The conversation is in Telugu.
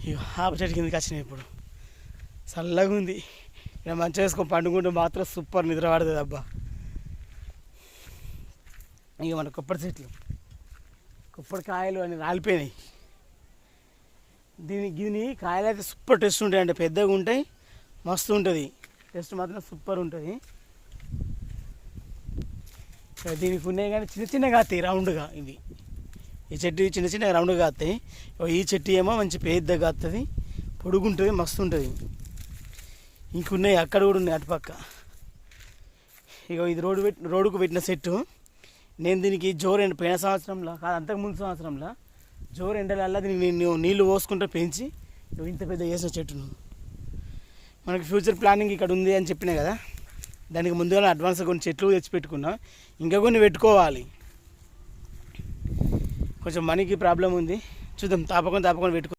ఇక ఆప చెట్టు కిందకి వచ్చినాయి. ఇప్పుడు చల్లగా ఉంది. ఇక మంచిగా వేసుకొని పండుకుంటే మాత్రం సూపర్ నిద్ర పడుతుంది అబ్బా. ఇక మన కొబ్బరి చెట్లు, కొబ్బరి కాయలు అని రాలిపోయినాయి. దీని కాయలు అయితే సూపర్ టేస్ట్ ఉంటాయి, అంటే పెద్దగా ఉంటాయి, మస్తు ఉంటుంది. టేస్ట్ మాత్రం సూపర్ ఉంటుంది. దీనికి ఉన్నాయి కానీ చిన్న చిన్నగా కాస్తాయి రౌండ్గా. ఇవి ఈ చెట్టు చిన్న చిన్న రౌండ్గా కాస్తాయి. ఈ చెట్టు ఏమో మంచి పెద్దగా కాస్తుంది, పొడుగుంటుంది, మస్తు ఉంటుంది. ఇంకున్నాయి అక్కడ కూడా ఉన్నాయి అటుపక్క. ఇక ఇది రోడ్డుకు పెట్టిన చెట్టు. నేను దీనికి జోరు ఎండ పోయిన సంవత్సరంలో కాదు, అంతకుముందు సంవత్సరంలో జోరు ఎండలల్లా దీనికి నేను నీళ్ళు పోసుకుంటూ పెంచి ఇంత పెద్ద చేసిన చెట్టును. మనకి ఫ్యూచర్ ప్లానింగ్ ఇక్కడ ఉంది అని చెప్పినా కదా, దానికి ముందుగా అడ్వాన్స్గా కొన్ని చెట్లు తెచ్చి పెట్టుకున్నా, ఇంకా కొన్ని పెట్టుకోవాలి. కొంచెం మనీకి ప్రాబ్లం ఉంది, చూద్దాం. తప్పకుండా పెట్టుకో.